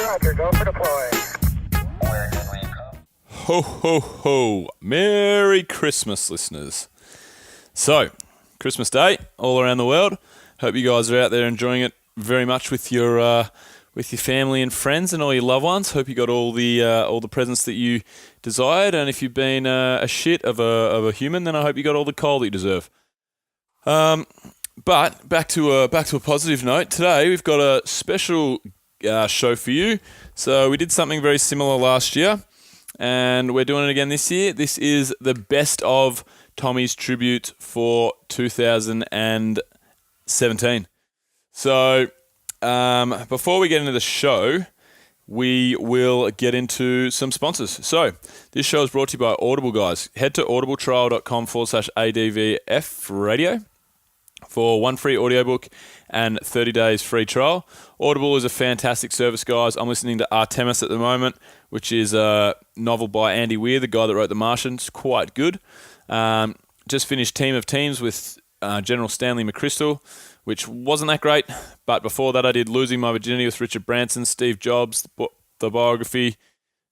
Roger, go for deploy. Ho, ho, ho. Merry Christmas, listeners. So, Christmas Day all around the world. Hope you guys are out there enjoying it very much with your family and friends and all your loved ones. Hope you got all the presents that you desired. And if you've been a shit of a human, then I hope you got all the coal that you deserve. But back to a positive note. Today we've got a special show for you. So we did something very similar last year, and we're doing it again this year. This is the best of Tommy's tribute for 2017. So before we get into the show, we will get into some sponsors. So this show is brought to you by Audible, guys. Head to audibletrial.com/ADVF radio for one free audiobook and 30 days free trial. Audible is a fantastic service, guys. I'm listening to Artemis at the moment, which is a novel by Andy Weir, the guy that wrote The Martian. It's quite good. Just finished Team of Teams with General Stanley McChrystal, which wasn't that great. But before that, I did Losing My Virginity with Richard Branson, Steve Jobs, the biography,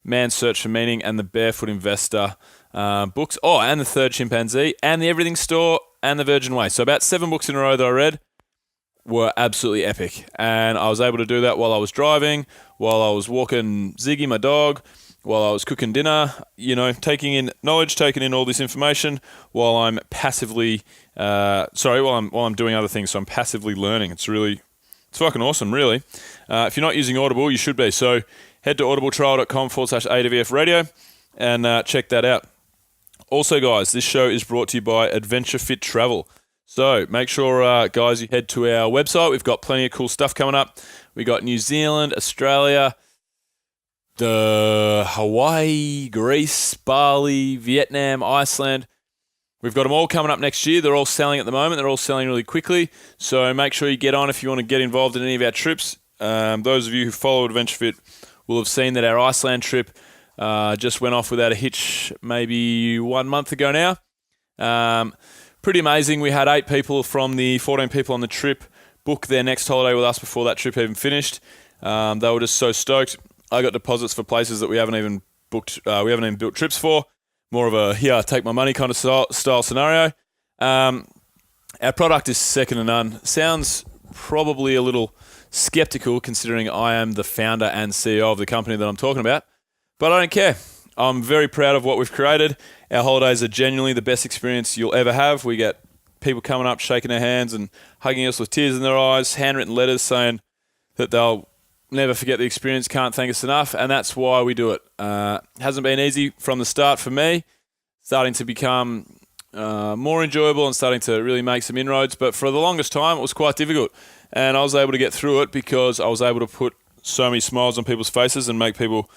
Man's Search for Meaning, and the Barefoot Investor books. Oh, and The Third Chimpanzee, and The Everything Store, and The Virgin Way. So about 7 books in a row that I read were absolutely epic. And I was able to do that while I was driving, while I was walking Ziggy, my dog, while I was cooking dinner, taking in knowledge, taking in all this information while I'm passively, while I'm doing other things. So I'm passively learning. It's fucking awesome, really. If you're not using Audible, you should be. So head to audibletrial.com/ADVF radio and check that out. Also, guys, this show is brought to you by Adventure Fit Travel. So make sure, guys, you head to our website. We've got plenty of cool stuff coming up. We got New Zealand, Australia, Hawaii, Greece, Bali, Vietnam, Iceland. We've got them all coming up next year. They're all selling at the moment. They're all selling really quickly. So make sure you get on if you want to get involved in any of our trips. Those of you who follow Adventure Fit will have seen that our Iceland trip just went off without a hitch maybe 1 month ago now. Pretty amazing. We had 8 people from the 14 people on the trip book their next holiday with us before that trip even finished. They were just so stoked. I got deposits for places that we haven't even booked. We haven't even built trips for. More of a take my money kind of style scenario. Our product is second to none. Sounds probably a little skeptical considering I am the founder and CEO of the company that I'm talking about, but I don't care. I'm very proud of what we've created. Our holidays are genuinely the best experience you'll ever have. We get people coming up, shaking their hands and hugging us with tears in their eyes, handwritten letters saying that they'll never forget the experience, can't thank us enough, and that's why we do it. Hasn't been easy from the start for me, starting to become more enjoyable and starting to really make some inroads, but for the longest time it was quite difficult, and I was able to get through it because I was able to put so many smiles on people's faces and make people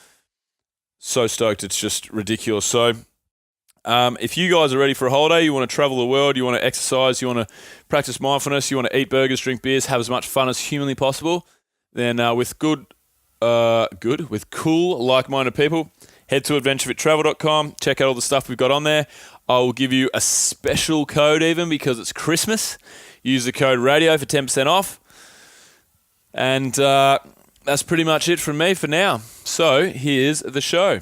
so stoked it's just ridiculous. So if you guys are ready for a holiday, you want to travel the world, you want to exercise, you want to practice mindfulness, you want to eat burgers, drink beers, have as much fun as humanly possible, then with cool, like-minded people, head to adventurefittravel.com, check out all the stuff we've got on there. I will give you a special code even because it's Christmas. Use the code RADIO for 10% off. And that's pretty much it from me for now. So here's the show.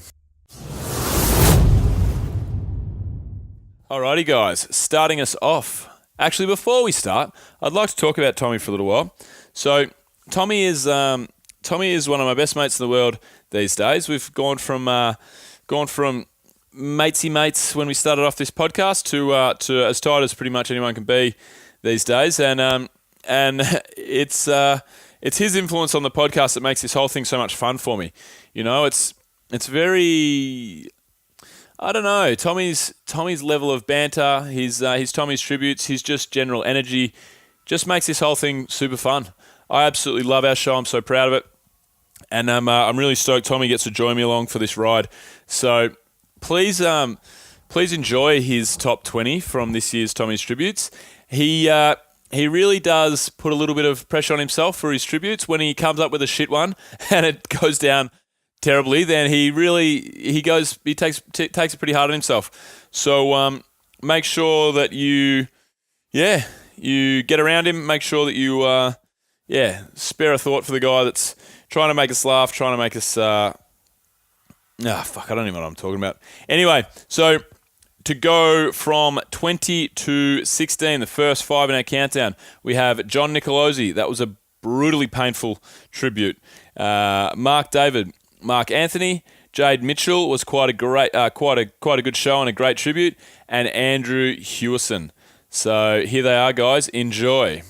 Alrighty, guys, starting us off. Actually, before we start, I'd like to talk about Tommy for a little while. So Tommy is one of my best mates in the world these days. We've gone from matesy mates when we started off this podcast to as tight as pretty much anyone can be these days, and it's his influence on the podcast that makes this whole thing so much fun for me. It's very, I don't know, Tommy's level of banter, his Tommy's tributes, his just general energy, just makes this whole thing super fun. I absolutely love our show. I'm so proud of it, and I'm really stoked Tommy gets to join me along for this ride. So please enjoy his top 20 from this year's Tommy's tributes. He really does put a little bit of pressure on himself for his tributes. When he comes up with a shit one and it goes down terribly, then he takes it pretty hard on himself. So make sure that you get around him. Make sure that you spare a thought for the guy that's trying to make us laugh, trying to make us... I don't even know what I'm talking about. Anyway, so to go from 20 to 16, the first 5 in our countdown, we have John Nicolosi. That was a brutally painful tribute. Mark David, Mark Anthony, Jade Mitchell was quite a good show and a great tribute, and Andrew Hewison. So here they are, guys. Enjoy.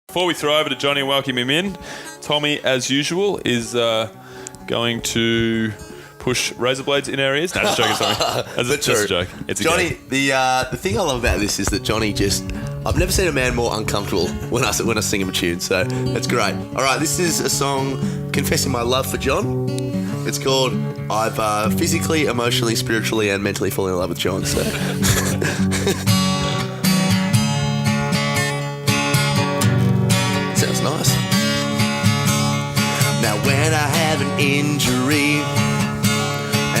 Before we throw over to Johnny and welcome him in, Tommy, as usual, is going to push razor blades in our ears. No, just joking, Tommy. That's just a joke. It's Johnny, the thing I love about this is that Johnny I've never seen a man more uncomfortable when I sing him a tune, so that's great. All right, this is a song confessing my love for John. It's called I've physically, emotionally, spiritually, and mentally fallen in love with John. So. Sounds nice. Now when I have an injury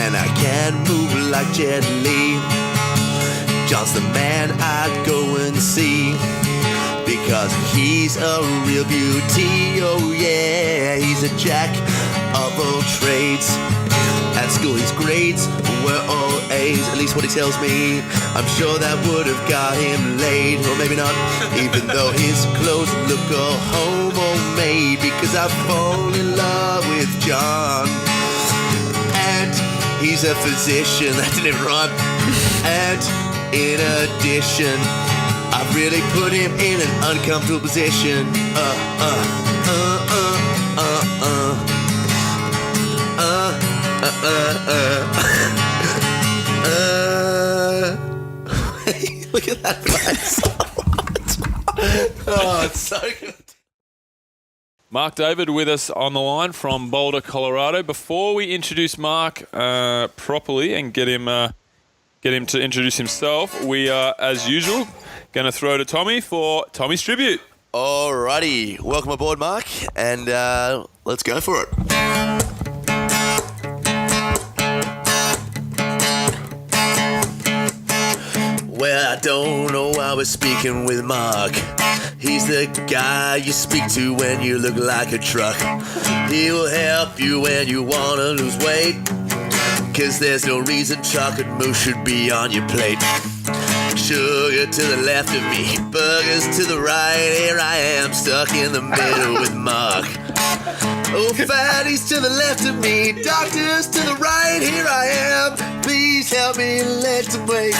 and I can't move like Jet Li, John's the man I'd go and see, because he's a real beauty. Oh yeah, he's a jack of all trades. At school his grades were all A's, at least what he tells me. I'm sure that would have got him laid, or maybe not, even though his clothes look all homemade, because I've fallen in love with John. And he's a physician, that didn't even rhyme. And in addition, I've really put him in an uncomfortable position. Look at that face. Oh, it's so good. Mark David with us on the line from Boulder, Colorado. Before we introduce Mark properly and get him to introduce himself, we are, as usual, going to throw to Tommy for Tommy's tribute. Alrighty, welcome aboard, Mark, and let's go for it. Well, I don't know why we're speaking with Mark. He's the guy you speak to when you look like a truck. He will help you when you want to lose weight, 'cause there's no reason chocolate mousse should be on your plate. Sugar to the left of me, burgers to the right. Here I am, stuck in the middle with Mark. Oh, fatties to the left of me, doctors to the right. Here I am, please help me lift some weight.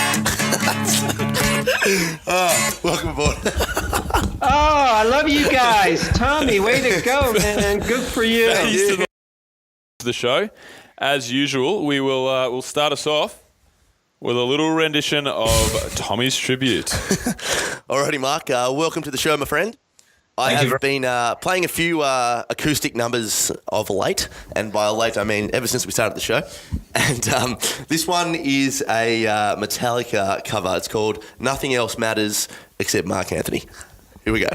Welcome aboard. Oh, I love you guys. Tommy, way to go, man. Good for you. The show, as usual, we will we'll start us off with a little rendition of Tommy's tribute. Alrighty, Mark. Welcome to the show, my friend. I have been playing a few acoustic numbers of late, and by late I mean ever since we started the show. And this one is a Metallica cover. It's called Nothing Else Matters Except Mark Anthony. Here we go.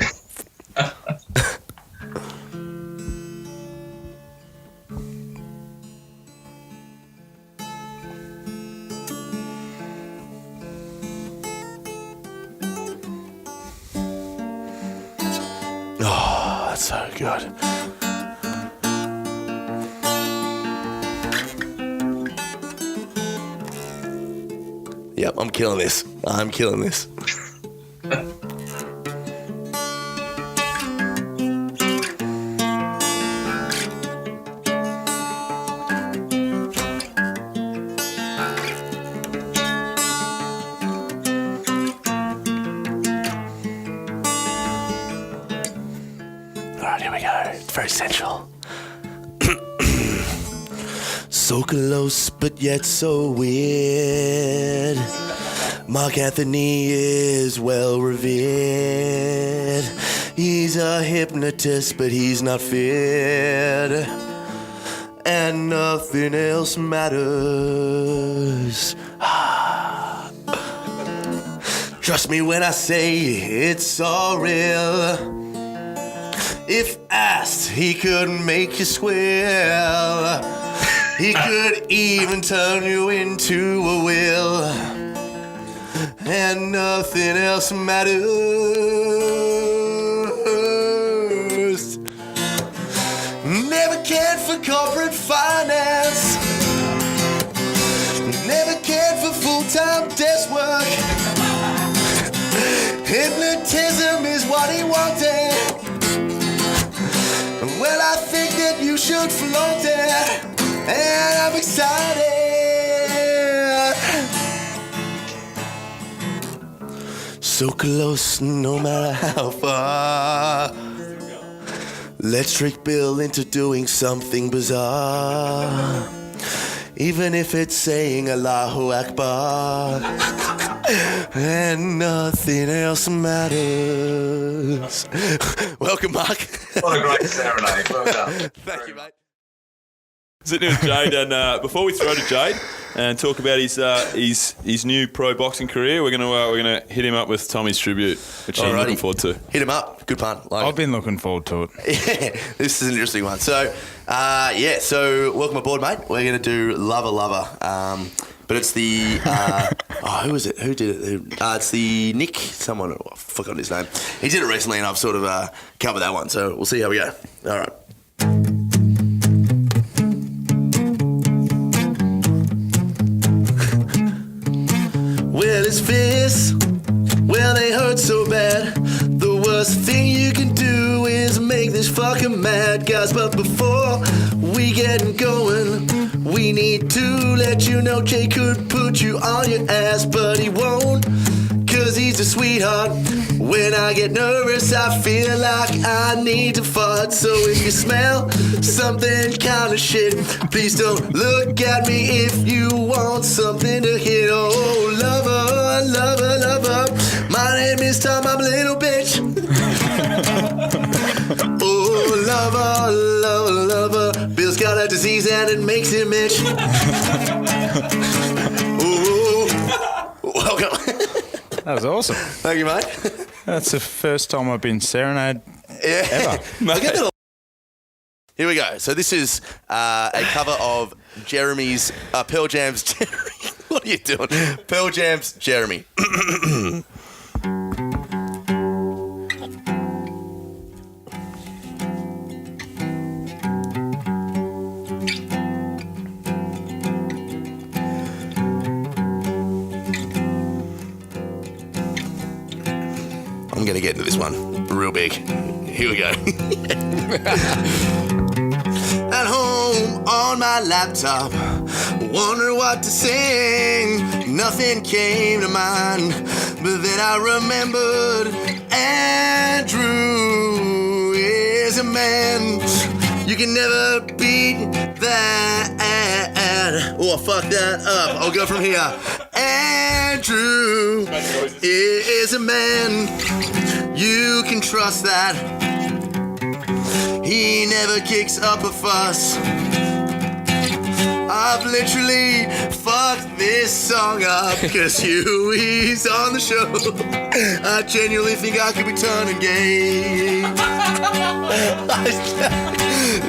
Oh, that's so good. Yep, I'm killing this. I'm killing this. Alright, here we go. It's very sensual. So close, but yet so weird. Mark Anthony is well revered. He's a hypnotist, but he's not feared. And nothing else matters. Trust me when I say it's all real. If asked, he could make you squeal. He could even turn you into a will. And nothing else matters. corporate finance. Never cared for full-time desk work. Hypnotism is what he wanted. Well, I think that you should flaunt it, and I'm excited. So close, no matter how far. Let's trick Bill into doing something bizarre. Even if it's saying Allahu Akbar. And nothing else matters. Welcome, Mark. What a great serenade. Well done. Thank you, mate. Sitting with Jade, and before we throw to Jade and talk about his new pro boxing career, we're gonna hit him up with Tommy's tribute, which I'm looking forward to. Hit him up. Good pun. Like I've been looking forward to it. Yeah, this is an interesting one. So, so welcome aboard, mate. We're going to do Lover Lover. But it's the, who was it? Who did it? It's the Nick, someone, I forgot his name. He did it recently and I've sort of covered that one. So we'll see how we go. All right. Well, his fists, well, they hurt so bad. The worst thing you can do is make this fucking mad, guys. But before we get going, we need to let you know Jay could put you on your ass, but he won't, cause he's a sweetheart. When I get nervous, I feel like I need to fart. So if you smell something kinda shit, please don't look at me if you want something to hit. Oh, lover, lover, lover, my name is Tom, I'm a little bitch. Oh, lover, lover, lover, Bill's got a disease and it makes him itch. Oh, welcome. That was awesome. Thank you, mate. That's the first time I've been serenaded ever. Here we go. So this is a cover of Jeremy's Pearl Jam's Jeremy. What are you doing? Pearl Jam's Jeremy. I'm going to get into this one real big. Here we go. At home on my laptop, wondering what to sing. Nothing came to mind, but then I remembered Andrew is a man. You can never beat that. Oh, fuck that up. I'll go from here. Andrew is a man. You can trust that. He never kicks up a fuss. I've literally fucked this song up because Huey's on the show. I genuinely think I could be turning gay.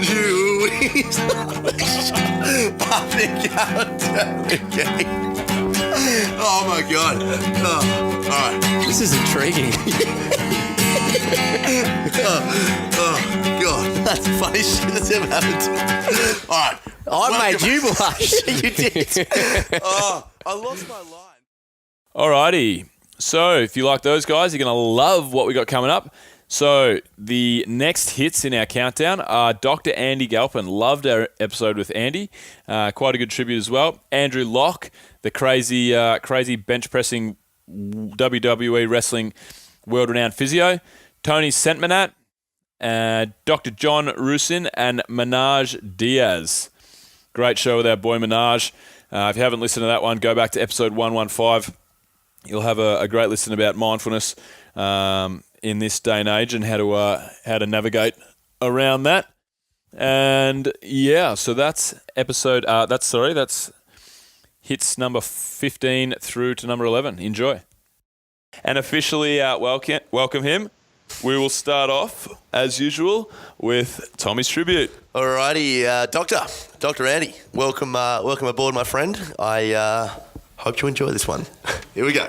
Huey's on the show. I think I'm turning gay. Oh my god. Oh, alright. This is intriguing. Oh god. That's the funniest shit that's ever happened to me. Alright. I made you blush. You did. Oh, I lost my line. Alrighty. So if you like those guys, you're going to love what we got coming up. So the next hits in our countdown are Dr. Andy Galpin. Loved our episode with Andy. Quite a good tribute as well. Andrew Locke, the crazy bench pressing WWE wrestling world-renowned physio. Tony Sentmanat, Dr. John Rusin, and Minaj Diaz. Great show with our boy Minaj. If you haven't listened to that one, go back to episode 115. You'll have a great listen about mindfulness in this day and age and how to navigate around that. And yeah, so that's episode. That's hits number 15 through to number 11. Enjoy. And officially welcome him. We will start off, as usual, with Tommy's tribute. Alrighty, Dr. Andy, welcome aboard, my friend. I hope you enjoy this one. Here we go.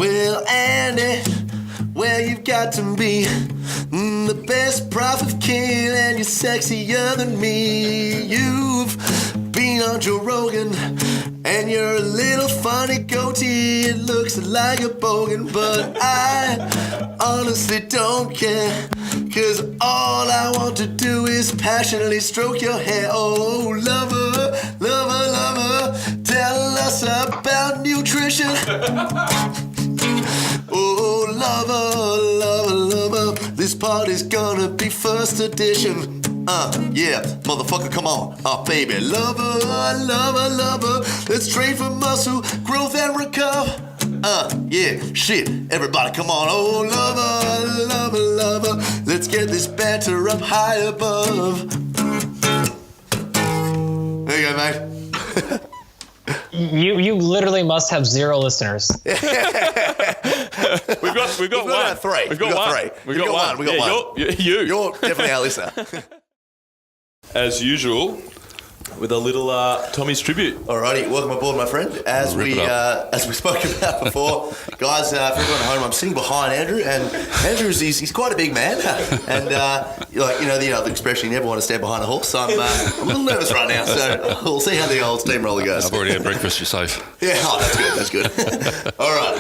Well, Andy, well, you've got to be the best prophet king, and you're sexier than me. You've been on Joe Rogan, and you're a little funny goatee. It looks like a bogan, but I honestly don't care, 'cause all I want to do is passionately stroke your hair. Oh, lover, lover, lover, tell us about nutrition. Oh, lover, lover, lover, this party's gonna be first edition. Yeah, motherfucker, come on. Baby, lover, lover, lover, let's train for muscle growth and recover. Yeah, shit, everybody come on. Oh, lover, lover, lover, let's get this banter up high above. There you go, mate. You literally must have 0 listeners. We've got one. Three. We've got one. We got one. Yeah, You're definitely our listener. As usual, with a little Tommy's tribute. Alrighty, welcome aboard, my friend. As we spoke about before, guys, for everyone at home, I'm sitting behind Andrew, and Andrew's he's quite a big man, and the other expression, you never want to stand behind a horse. I'm a little nervous right now, so we'll see how the old steamroller goes. I've already had breakfast. You're safe. Yeah, that's good. All right.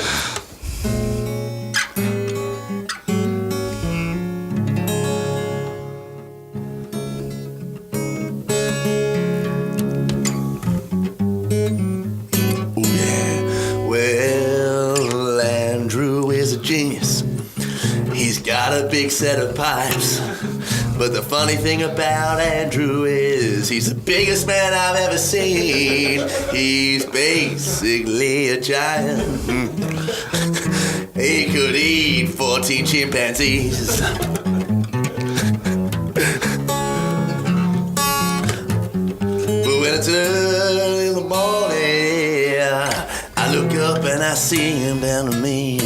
Well, Andrew is a genius. He's got a big set of pipes. But the funny thing about Andrew is he's the biggest man I've ever seen. He's basically a giant. He could eat 14 chimpanzees. But when it's early in the morning, I look up and I see him down to me.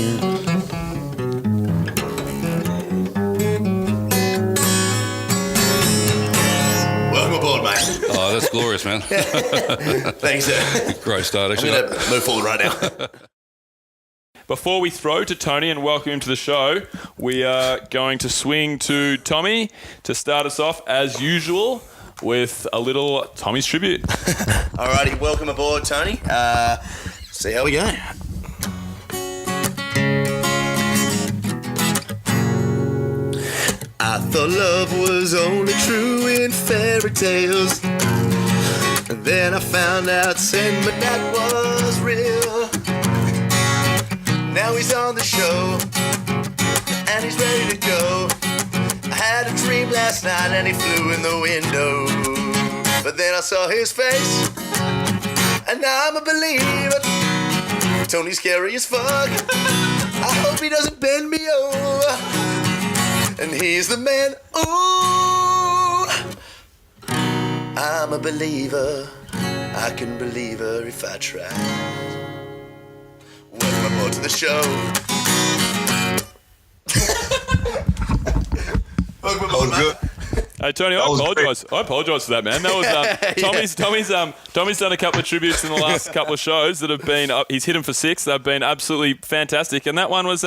Welcome aboard, mate. Oh, that's glorious, man. Thanks, sir. Great start, I'm actually. going to move forward right now. Before we throw to Tony and welcome him to the show, we are going to swing to Tommy to start us off, as usual, with a little Tommy's tribute. Alrighty, welcome aboard, Tony. See how we go. I thought love was only true in fairy tales, and then I found out sentiment that was real. Now he's on the show, and he's ready to go. I had a dream last night and he flew in the window, but then I saw his face, and now I'm a believer. Tony's scary as fuck. I hope he doesn't bend me over, and he's the man. Ooh, I'm a believer. I can believe her if I try. Welcome aboard to the show. Welcome aboard, good. Hey Tony, I apologise for that, man. That was Tommy's done a couple of tributes in the last couple of shows that have been he's hit them for 6. They've been absolutely fantastic, and that one's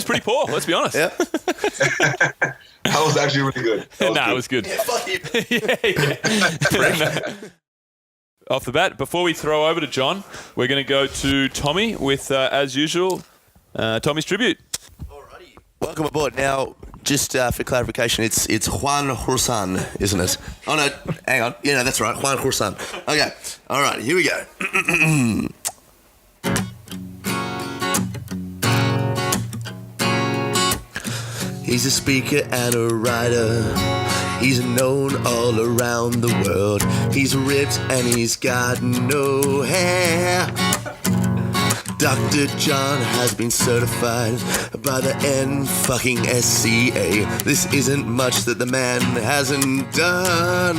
pretty poor. Let's be honest. Yeah. That was actually really good. It was good. Yeah, fuck you. Yeah. Off the bat, before we throw over to John, we're going to go to Tommy with, as usual, Tommy's tribute. Alrighty. Welcome aboard. Now, just for clarification, it's Juan Hursan, isn't it? Oh, no, hang on. Yeah, no, that's right. Juan Hursan. Okay. All right, here we go. He's a speaker and a writer. He's known all around the world. He's ripped and he's got no hair. Dr. John has been certified by the N-fucking-SCA. This isn't much that the man hasn't done,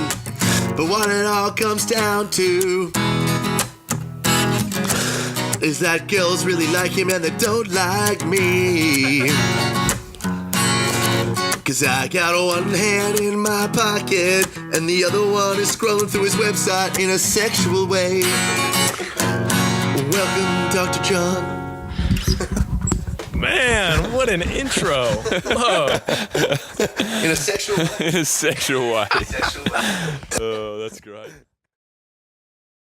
but what it all comes down to is that girls really like him and they don't like me. 'Cause I got one hand in my pocket and the other one is scrolling through his website in a sexual way. Welcome, Dr. John. Man, what an intro. Whoa. In a sexual In a sexual way. Oh, that's great.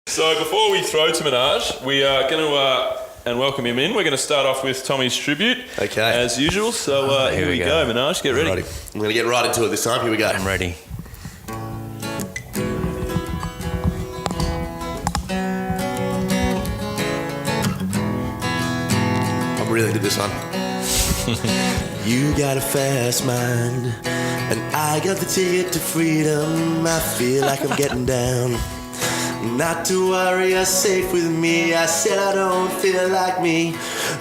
So before we throw to Minaj, we are going to, and welcome him in, we're going to start off with Tommy's tribute. Okay. As usual. So here we go, Minaj. Get ready. Alrighty. I'm going to get right into it this time. Here we go. I'm ready. I'm really into this one. You got a fast mind, and I got the ticket to freedom. I feel like I'm getting down. Not to worry, you're safe with me. I said I don't feel like me.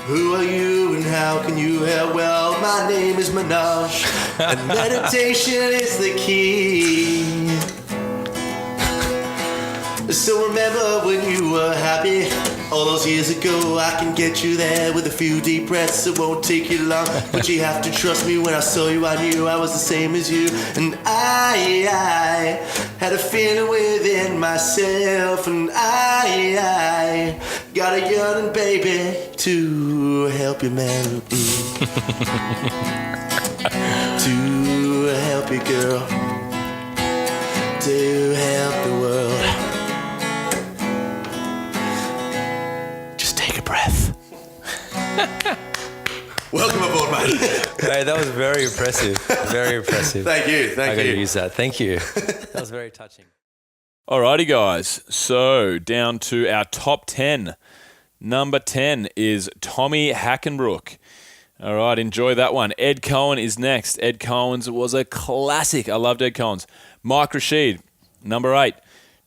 Who are you and how can you help? Well, my name is Minaj, and meditation is the key. So remember when you were happy all those years ago. I can get you there with a few deep breaths. It won't take you long, but you have to trust me. When I saw you, I knew I was the same as you. And I had a feeling within myself. And I got a yearning, baby, to help you, man. To help you, girl. To help the world. Breath. Welcome aboard, mate. Hey, that was very impressive. Very impressive. Thank you. I Thank got to you. use that. Thank you. That was very touching. Alrighty, guys. So down to our top 10. Number 10 is Tommy Hackenbrook. All right, enjoy that one. Ed Cohen is next. Ed Cohen's was a classic. I loved Ed Cohen's. Mike Rashid, number 8.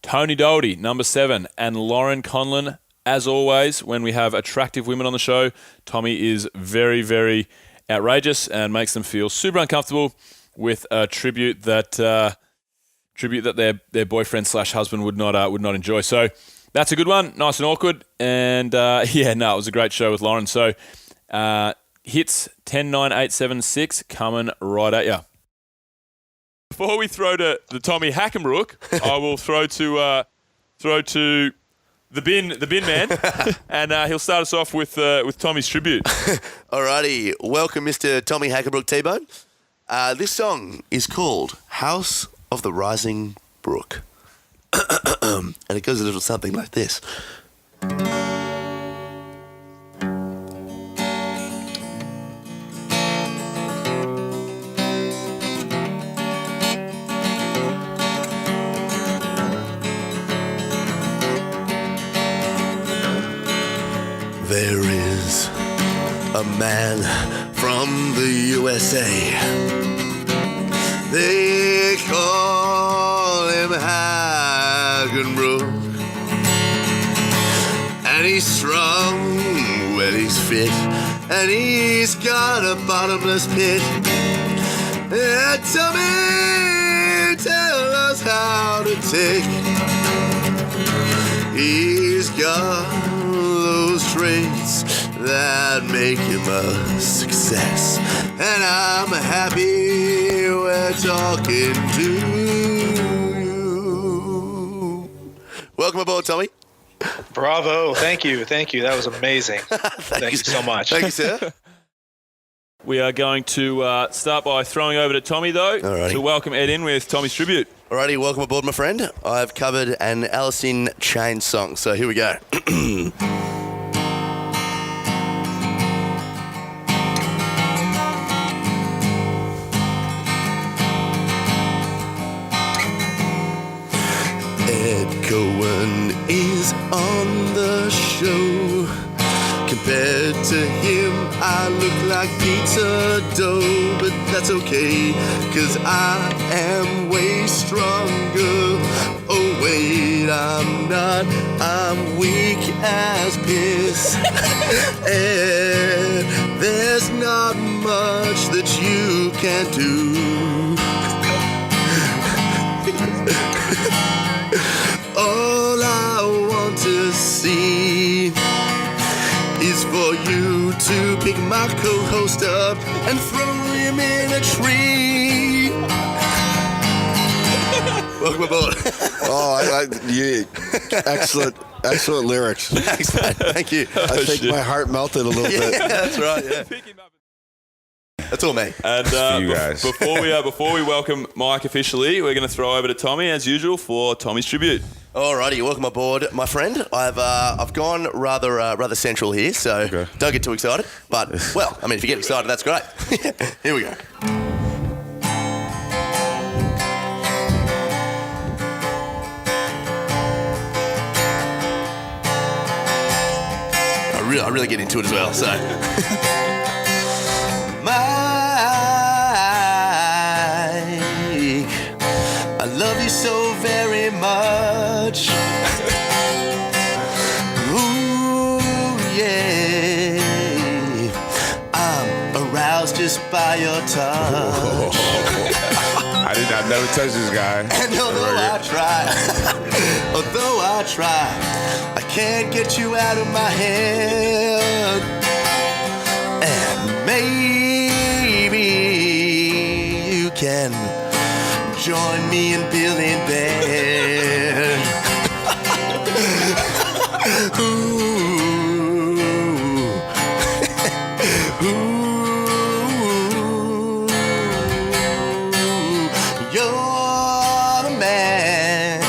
Tony Doherty, number 7. And Lauren Conlon. As always, when we have attractive women on the show, Tommy is very, very outrageous and makes them feel super uncomfortable with a tribute that their boyfriend / husband would not enjoy. So that's a good one, nice and awkward, and it was a great show with Lauren. So hits 10, 9, 8, 7, 6 coming right at you. Before we throw to the Tommy Hackenbrook, I will throw to the bin man, and he'll start us off with Tommy's tribute. Alrighty, welcome Mr. Tommy Hackenbrook T-Bone. This song is called House of the Rising Brook. And it goes a little something like this. There is a man from the USA. They call him Hackenbrook. And he's strong when he's fit. And he's got a bottomless pit. Tommy, tell us how to take. He's got those traits that make him a success, and I'm happy we're talking to you. Welcome aboard, Tommy. Bravo. Thank you. That was amazing. Thank you so much. Thank you, sir. We are going to start by throwing over to Tommy, though, Alrighty. to welcome Ed in with Tommy's tribute. Alrighty, welcome aboard, my friend. I've covered an Alice in Chains song, so here we go. Ed Cohen is on the show. Compared to him, I look like pizza dough, but that's okay, 'cause I am way stronger. Oh wait, I'm not, I'm weak as piss. And there's not much that you can do. All I want to see is for you to pick my co-host up and throw him in a tree. Welcome aboard. Excellent lyrics. Excellent. Thank you. I think my heart melted a little bit. Yeah, that's right. Yeah. That's all me. And you guys. before we welcome Mike officially, we're going to throw over to Tommy as usual for Tommy's tribute. Alrighty, welcome aboard, my friend. I've gone rather central here, so don't get too excited. But well, I mean, if you get excited, that's great. Here we go. I really get into it as well. So, Mike, I love you so very much. Ooh, yeah, I'm aroused just by your touch. I did not never touch this guy. And although I try, I can't get you out of my head. And maybe you can join me in building bed. Ooh. You're the man,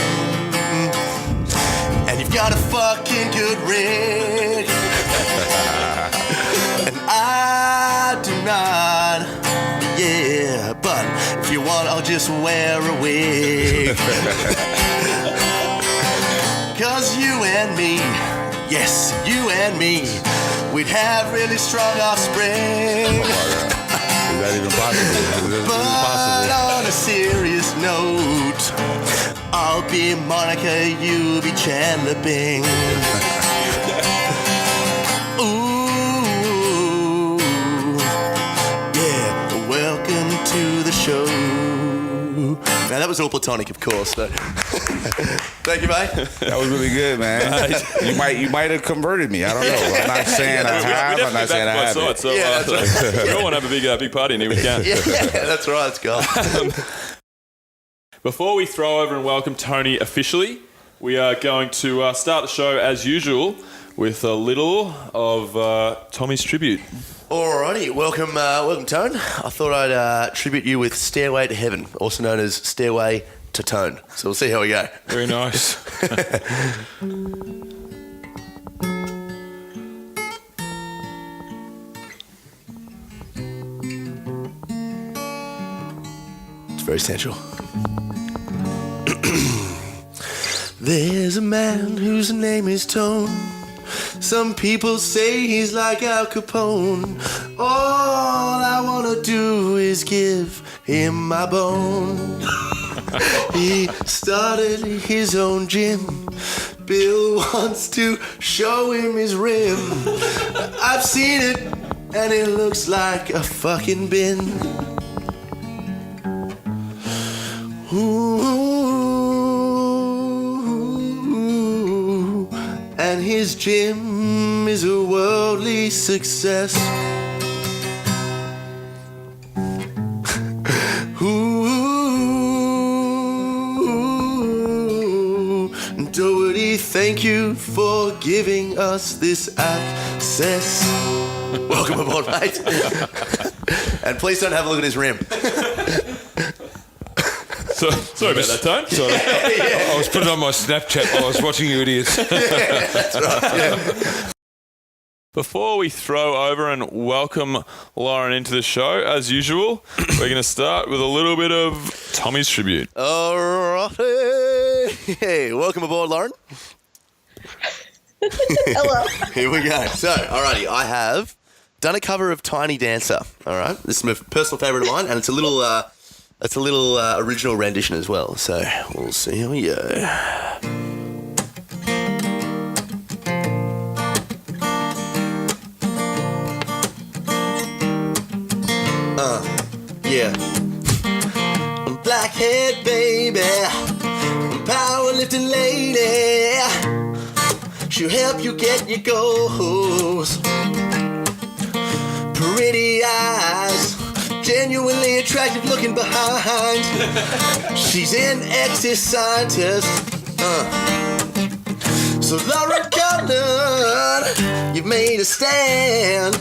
and you've got a fucking good rig, and I do not, yeah, but if you want, I'll just wear a wig, 'cause you and me, yes, you and me, we'd have really strong offspring. Is that even possible? But on a serious note, I'll be Monica, you'll be Chandler Bing. Ooh, yeah, welcome to the show. Now that was all platonic, of course. So. Thank you, mate. That was really good, man. You might have converted me. I don't know. I'm not saying I have. I'm not saying I haven't. So, Yeah, that's right. we all want to have a big party in here. We can. Yeah, that's right. Let's go. Before we throw over and welcome Tony officially, we are going to start the show as usual with a little of Tommy's tribute. Alrighty, welcome Tone. I thought I'd tribute you with Stairway to Heaven, also known as Stairway to Tone. So we'll see how we go. Very nice. It's very sensual. There's a man whose name is Tone. Some people say he's like Al Capone. All I wanna do is give him my bone. He started his own gym. Bill wants to show him his rim. I've seen it, and it looks like a fucking bin. Ooh, and his gym is a worldly success. Ooh, Doherty, thank you for giving us this access. Welcome aboard, mate. And please don't have a look at his rim. Sorry about that, Tone. Sorry. I was putting on my Snapchat while I was watching you idiots. That's right. Yeah. Before we throw over and welcome Lauren into the show, as usual, we're going to start with a little bit of Tommy's tribute. Alrighty. Hey, welcome aboard, Lauren. Hello. Here we go. So, alrighty, I have done a cover of Tiny Dancer. All right, this is my personal favourite of mine, and it's a little original rendition as well. So we'll see how we go. Yeah. Blackhead baby, powerlifting lady, she'll help you get your goals. Pretty eyes, genuinely attractive looking behind. She's an ex-scientist. So Lauren Cullen, you've made a stand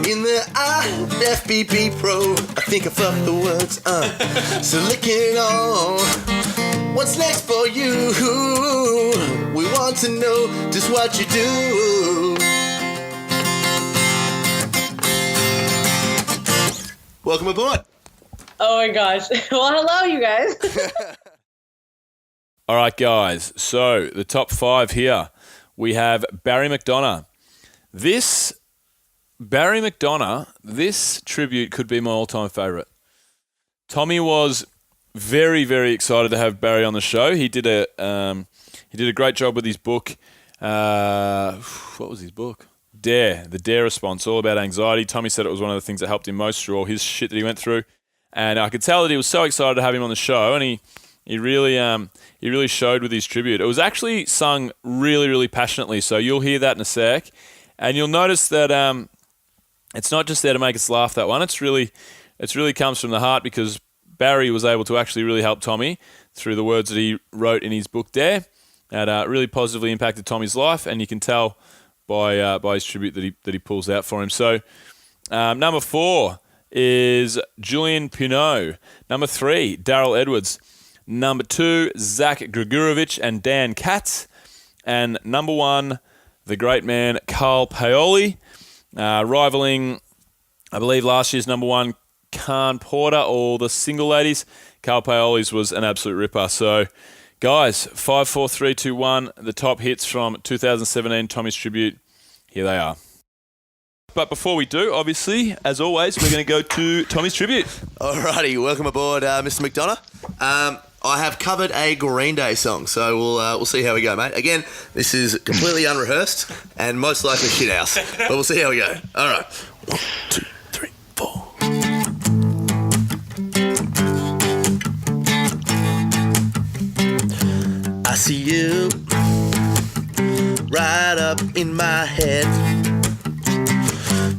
in the IFBB Pro. I think I fucked the words. So looking on, what's next for you? We want to know just what you do. Welcome aboard. Oh my gosh. Well, hello, you guys. All right, guys. So the top 5 here. We have Barry McDonough. This tribute could be my all-time favourite. Tommy was very, very excited to have Barry on the show. He did a great job with his book. What was his book? The Dare response, all about anxiety. Tommy said it was one of the things that helped him most through all his shit that he went through. And I could tell that he was so excited to have him on the show, and he really showed with his tribute. It was actually sung really, really passionately, so you'll hear that in a sec. And you'll notice that it's not just there to make us laugh, that one. It's really comes from the heart, because Barry was able to actually really help Tommy through the words that he wrote in his book Dare. That really positively impacted Tommy's life, and you can tell by his tribute that he pulls out for him. So number 4 is Julian Pinot. Number 3, Daryl Edwards. Number 2, Zach Gregurovich and Dan Katz. And number 1, the great man Carl Paoli, rivaling, I believe, last year's number 1, Khan Porter, or the single ladies. Carl Paoli's was an absolute ripper. So, guys, 5, 4, 3, 2, 1, the top hits from 2017 Tommy's tribute. Here they are. But before we do, obviously, as always, we're going to go to Tommy's tribute. Alrighty, welcome aboard, Mr. McDonough. I have covered a Green Day song, so we'll see how we go, mate. Again, this is completely unrehearsed and most likely shit house, but we'll see how we go. All right, 1, 2, 3, 4. I see you right up in my head.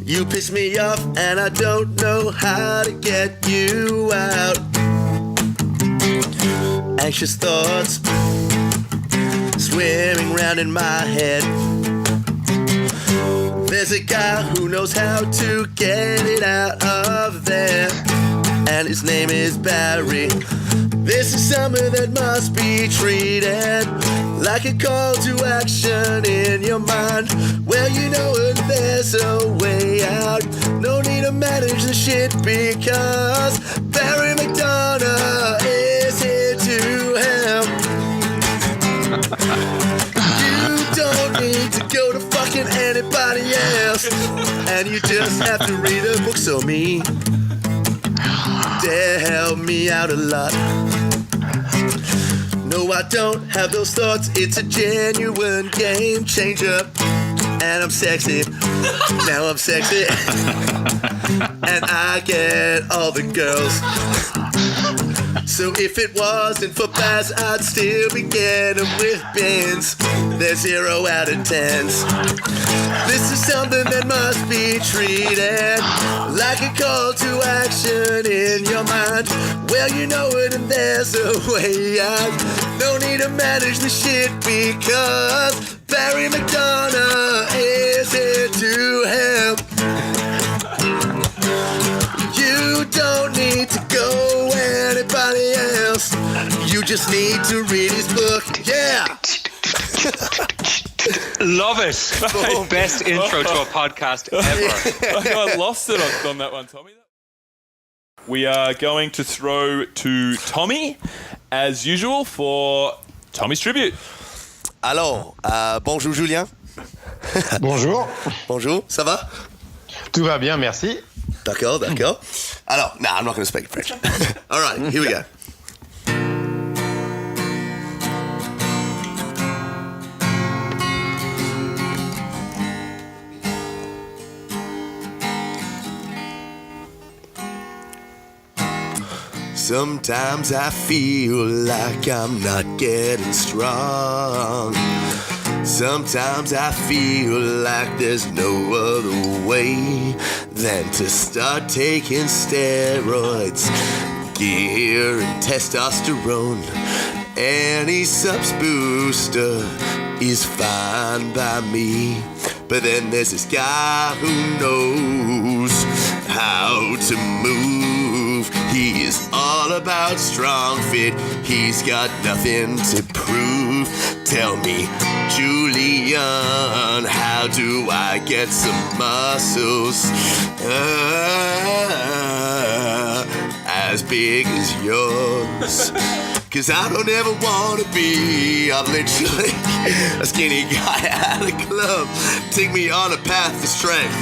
You piss me off and I don't know how to get you out. Anxious thoughts swimming round in my head. There's a guy who knows how to get it out of there, and his name is Barry. This is summer that must be treated like a call to action in your mind. Well, you know it, there's a way out. No need to manage the shit, because Barry McDonough is here to help. You don't need to go to fucking anybody else, and you just have to read a book. So me, Dare help me out a lot. No, I don't have those thoughts. It's a genuine game changer. And I'm sexy. Now I'm sexy. And I get all the girls. So if it wasn't for Baz, I'd still be getting with bins. They're 0 out of 10s. This is something that must be treated like a call to action in your mind. Well, you know it, and there's a way out. No need to manage the shit, because Barry McDonough is here to help. You don't need to go anybody else. You just need to read his book. Yeah. Love it. Best intro to a podcast ever. I lost it on that one, Tommy. We are going to throw to Tommy, as usual, for Tommy's tribute. Alors, bonjour Julien. Bonjour. Bonjour, ça va? Tout va bien, merci. D'accord, d'accord. Alors, no, I'm not going to speak French. All right, here we go. Sometimes I feel like I'm not getting strong. Sometimes I feel like there's no other way than to start taking steroids, gear, and testosterone. Any subs booster is fine by me. But then there's this guy who knows how to move. He is all about strong fit. He's got nothing to prove. Tell me, Julian, how do I get some muscles as big as yours? 'Cause I don't ever wanna be, I'm literally a skinny guy at a club. Take me on a path to strength,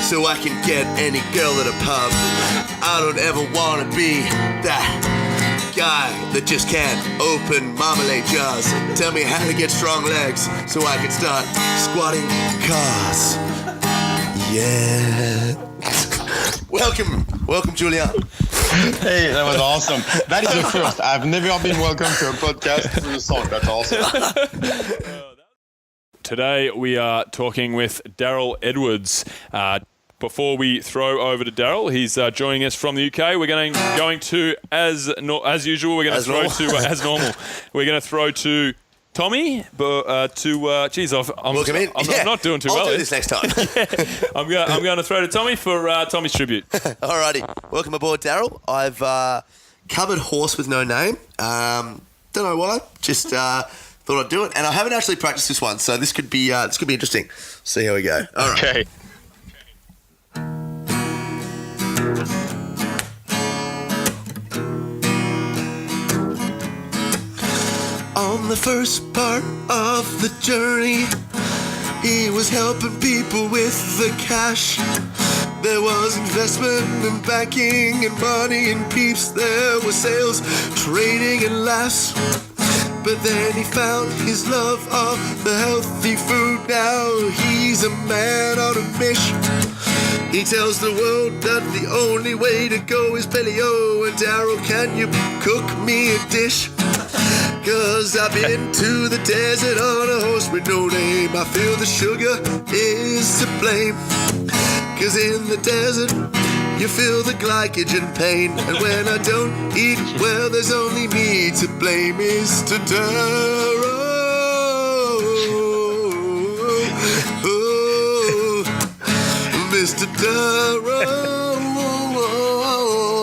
so I can get any girl at a pub. I don't ever wanna be that guy that just can't open marmalade jars. Tell me how to get strong legs so I can start squatting cars. Yeah. Welcome, Julian. Hey, that was awesome. That is the first. I've never been welcomed to a podcast through a song. That's awesome. Today we are talking with Daryl Edwards. Before we throw over to Daryl, he's joining us from the UK. We're going to as usual. We're going to throw to as normal. We're going to throw to Tommy, but I'm not doing too well. I'll do this next time. I'm going to throw to Tommy for Tommy's tribute. Alrighty, welcome aboard, Daryl. I've covered horse with no name. Don't know why. Just thought I'd do it, and I haven't actually practiced this one, so this could be interesting. See how we go. All right. Okay. On the first part of the journey, he was helping people with the cash. There was investment and banking and money and peeps. There was sales, trading and laughs. But then he found his love of the healthy food. Now he's a man on a mission. He tells the world that the only way to go is paleo. And Daryl, can you cook me a dish? 'Cause I've been to the desert on a horse with no name. I feel the sugar is to blame. 'Cause in the desert, you feel the glycogen pain. And when I don't eat well, there's only me to blame. Mr. Darrow, oh, Mr. Darrow,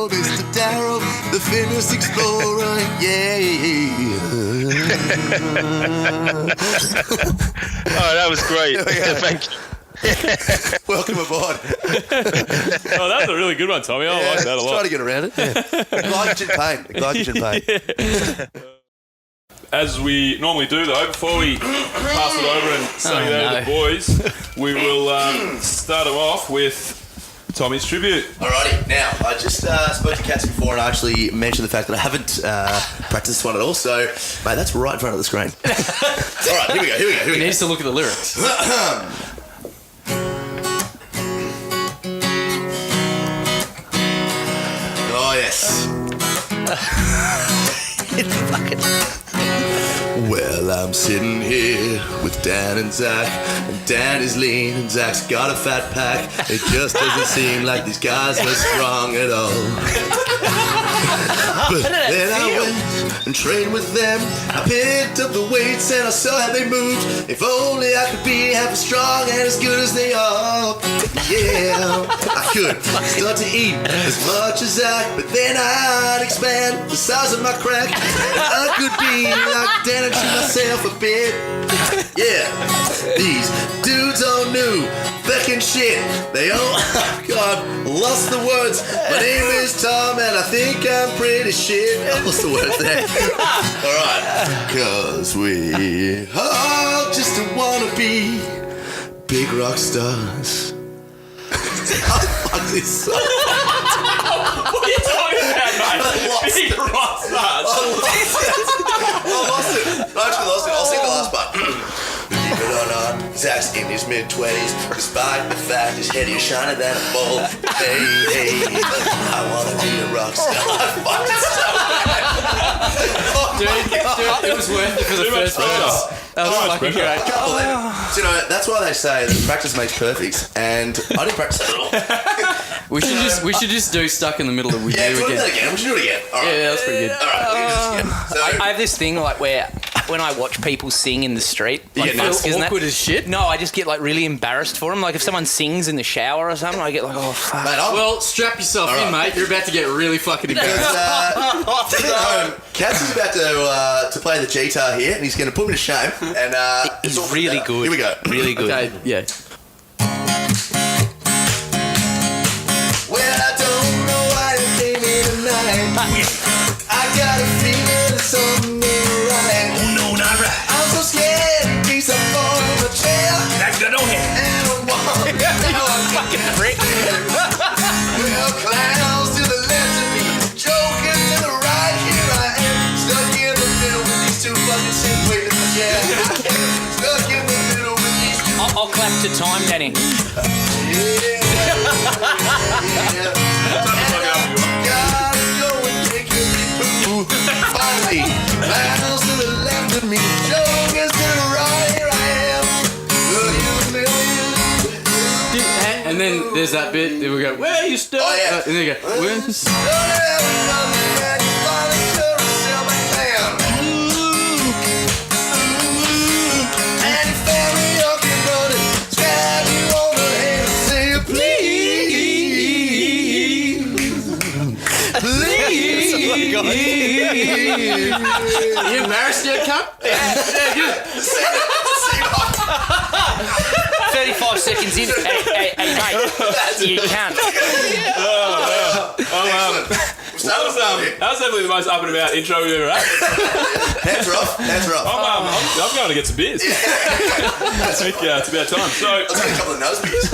Mr. Darrow, the fittest explorer, yeah. Oh, that was great. Thank you. Welcome aboard. Oh, that was a really good one, Tommy. I like that a lot. Try to get around it. Yeah. Glycogen pain. As we normally do, though, before we pass it over and say it over to the boys, we will start them off with Tommy's tribute. Alrighty, now I just spoke to Cats before and I actually mentioned the fact that I haven't practiced this one at all, so mate, that's right in front of the screen. Alright, here we go. He needs to look at the lyrics. Oh yes. Well, I'm sitting here with Dan and Zach, and Dan is lean and Zach's got a fat pack. It just doesn't seem like these guys are strong at all. But then I went and trained with them. I picked up the weights and I saw how they moved. If only I could be half as strong and as good as they are. Yeah, I could start to eat as much as Zach, but then I'd expand the size of my crack. I could be like Dan and treat myself a bit. Yeah, these dudes all knew fucking shit. They all, God, lost the words. My name is Tom and I think I'm pretty shit. I lost the words there. Alright, 'cause we all just wanna be big rock stars. Oh, fuck this song. What are you talking about, mate? Big rock stars. I lost it. I actually lost it. I'll sing the last part. Believe it or not, Zach's in his mid-20s. Despite the fact his head is shiner than a bull. Hey, I wanna be a rock star. Fuck, it's so bad. Oh Dude, it was worth it for the first verse. That was fucking great. You know, that's why they say that practice makes perfect, and I didn't practice at all. We should just do stuck in the middle of we Yeah, do do again. that again. We should do it again. All right. Yeah, that's pretty good. All right, we'll do this again. So, I have this thing like where when I watch people sing in the street, You like, get buskers and that- awkward as shit? No, I just get like really embarrassed for them. Like if someone sings in the shower or something, I get like, oh fuck. mate, Well, strap yourself in, mate. You're about to get really fucking embarrassed. Kaz is about to play the guitar here, and he's going to put me to shame. And He's it's all really good. Here we go. Really good. Okay, yeah. Well, I don't know why you came here tonight. I got a feeling that something ain't right. Oh no, not right. I'm so scared. Piece up on the chair. That's good on him. And I walk. Now I'm fucking prick. Well, clowns to the left of me, jokers to the right. Here I am, stuck in the middle with these two fucking sick waiting for chair. Stuck in the middle with these two. I'll clap to time, Danny. Finally, clowns to the left of me, jokers to the right. Here I am, And then there's that bit that we go, where you stuck? Oh, yeah. And then you go, where's Are you embarrassed yet, cunt? Yeah, good. 35 seconds in. Hey, mate. You can't. That was definitely the most up and about intro we've ever had. Hands are off. I'm going to get some beers. I think it's about time. So, I'll take a couple of nose beers.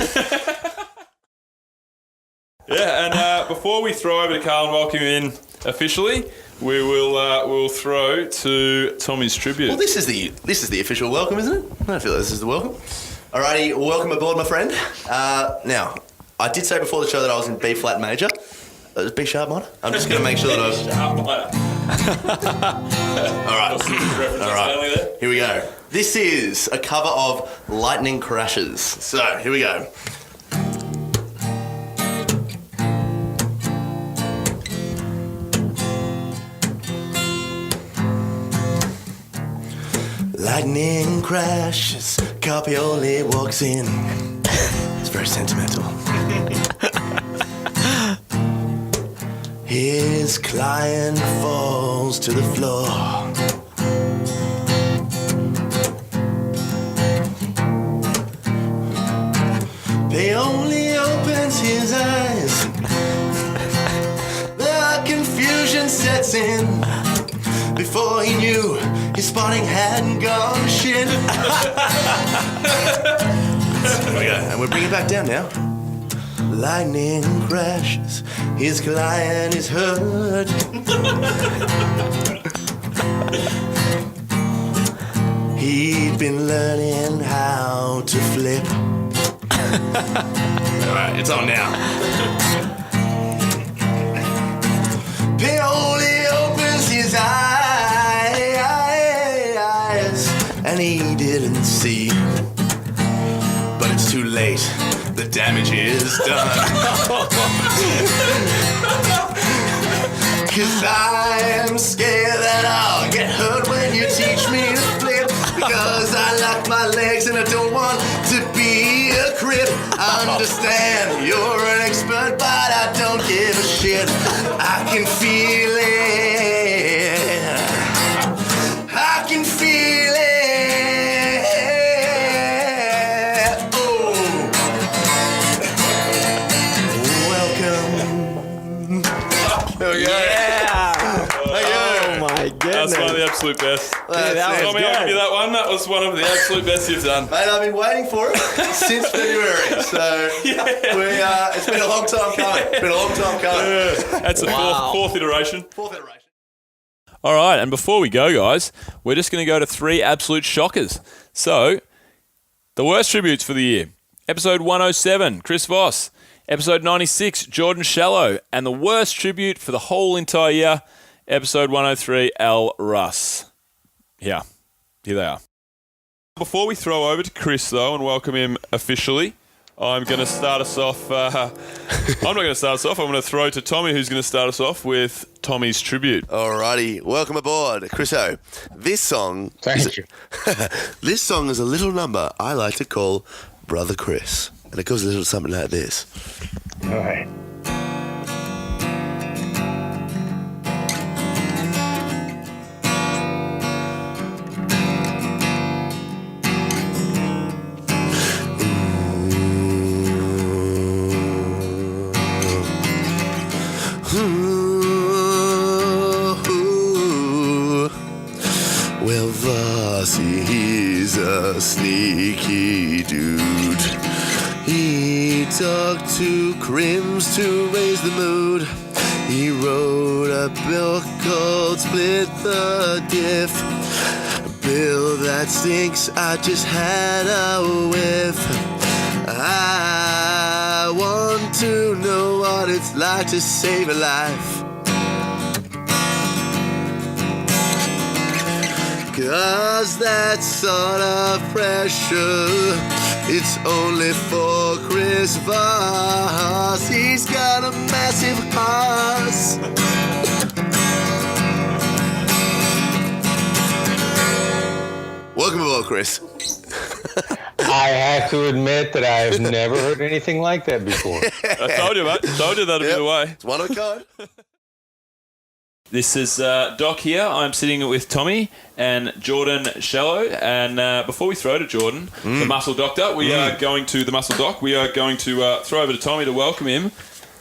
yeah, and before we throw over to Carl and welcome him in officially, we will we'll throw to Tommy's tribute. Well, this is the official welcome, isn't it? I feel like this is the welcome. Alrighty, welcome aboard, my friend. Now, I did say before the show that I was in B flat major. B sharp minor. I'm just going to make sure that All right. Here we go. This is a cover of Lightning Crashes. So here we go. Lightning crashes, Capioli walks in. It's very sentimental. His client falls to the floor. Paoli opens his eyes. The confusion sets in. Before he knew, his spotting hadn't gone to shit. And we're bringing it back down now. Lightning crashes, his client is hurt. He'd been learning how to flip. Alright, it's on now. Paoli opens his eyes, and he didn't see. But it's too late. The damage is done. 'Cause I'm scared that I'll get hurt when you teach me to flip. Because I like my legs and I don't want to be a crip. I understand you're an expert, but I don't give a shit. I can feel it. I can feel it. That's one of the absolute best. Tommy, I'll give you that one. That was one of the absolute best you've done. Mate, I've been waiting for it since February. So it's been a long time coming. That's the fourth iteration. All right, and before we go, guys, we're just going to go to 3 absolute shockers. So, the worst tributes for the year. Episode 107, Chris Voss. Episode 96, Jordan Shallow. And the worst tribute for the whole entire year, episode 103, Al Russ. Yeah, here they are. Before we throw over to Chris, though, and welcome him officially, I'm going to start us off. I'm not going to start us off. I'm going to throw to Tommy, who's going to start us off with Tommy's tribute. Alrighty, welcome aboard, Chriso. This song, Thank you. This song is a little number I like to call Brother Chris, and it goes a little something like this. All right. Well, Vossi, he's a sneaky dude. He talked to Crims to raise the mood. He wrote a book called Split the Diff. Bill, that stinks, I just had a whiff. I want to know what it's like to save a life. 'Cause that sort of pressure, it's only for Chris Voss. He's got a massive house. Welcome aboard, Chris. I have to admit that I've never heard anything like that before. I told you, mate. Told you that'd be the way. It's one of a kind. This is Doc here. I'm sitting with Tommy and Jordan Shallow. And before we throw to Jordan, the Muscle Doctor, we are going to throw over to Tommy to welcome him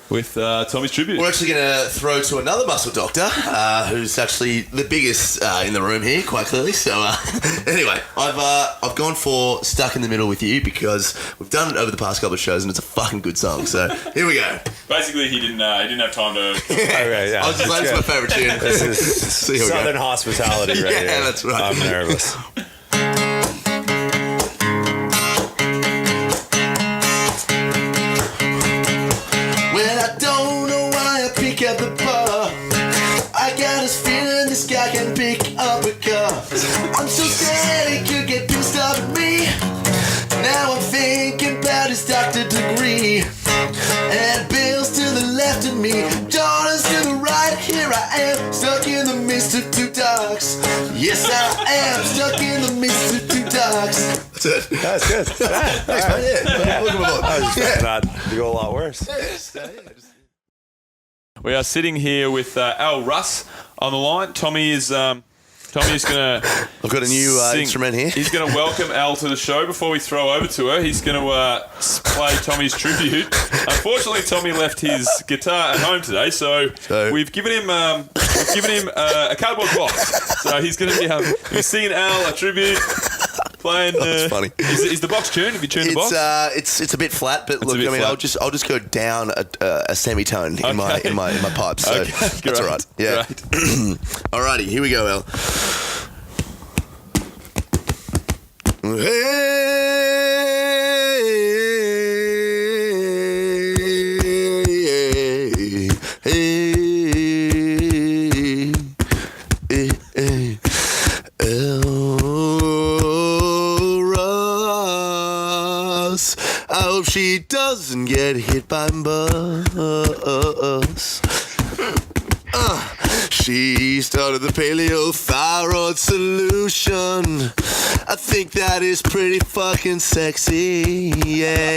with Tommy's tribute. We're actually going to throw to another muscle doctor, who's actually the biggest in the room here, quite clearly. So anyway, I've gone for Stuck in the Middle with You because we've done it over the past couple of shows and it's a fucking good song. So here we go. Basically, he didn't have time to. Okay, yeah. I was just like, it's my favourite tune. This is Southern hospitality right here. Yeah, that's right. I'm nervous. At the bar, I got this feeling this guy can pick up a car. I'm so sad he could get pissed off at me. Now I'm thinking about his doctor degree. And Bill's to the left of me, Jordan's to the right. Here I am, stuck in the midst of two dogs. Yes, I am stuck in the midst of two dogs. That's it. That's good. Thanks, man. Yeah. Welcome aboard. I was expecting that to go a lot worse. We are sitting here with Al Russ on the line. Tommy's going to... I've got a new instrument here. He's going to welcome Al to the show. Before we throw over to her, he's going to play Tommy's tribute. Unfortunately, Tommy left his guitar at home today, so we've given him a cardboard box. So he's going to be singing Al a tribute. Playing, that's funny. Is the box tuned? Have you tuned the box? It's a bit flat, but look, I mean, I'll just go down a semitone in my pipes. So that's all right. Yeah. Alrighty, here we go, Al. I hope she doesn't get hit by a bus. She started the paleo-thyroid solution. I think that is pretty fucking sexy. Yeah.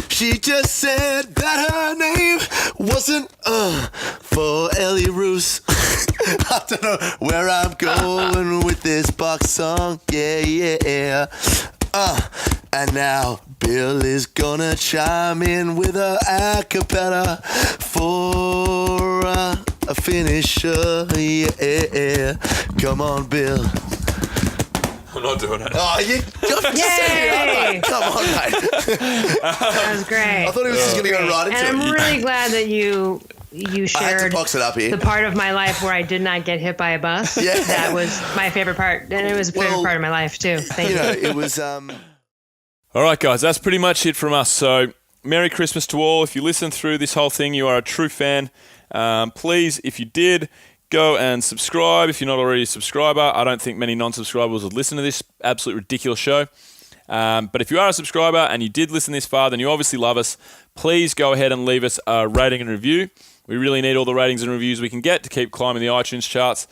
She just said that her name wasn't for Ellie Roos. I don't know where I'm going with this box song. Yeah. And now Bill is gonna chime in with a acapella for a finisher. Yeah. Come on, Bill. I'm not doing it. Oh, you Yay! Come on, mate. That was great. I thought he was just going to go right into it. And I'm really glad that you I had shared to box it up here. the part of my life where I did not get hit by a bus. Yeah. That was my favorite part. And it was a favorite part of my life, too. Thank you. It was... All right, guys, that's pretty much it from us. So Merry Christmas to all. If you listen through this whole thing, you are a true fan. Please, if you did, go and subscribe. If you're not already a subscriber, I don't think many non-subscribers would listen to this absolute ridiculous show. But if you are a subscriber and you did listen this far, then you obviously love us. Please go ahead and leave us a rating and review. We really need all the ratings and reviews we can get to keep climbing the iTunes charts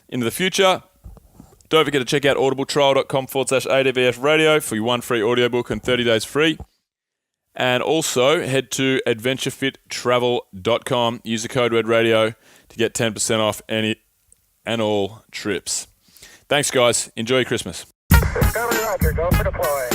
into the future. Don't forget to check out audibletrial.com/ADVF radio for your one free audiobook and 30 days free. And also head to adventurefittravel.com. Use the code REDRADIO to get 10% off any and all trips. Thanks, guys. Enjoy your Christmas. Discovery Roger, go for deploy.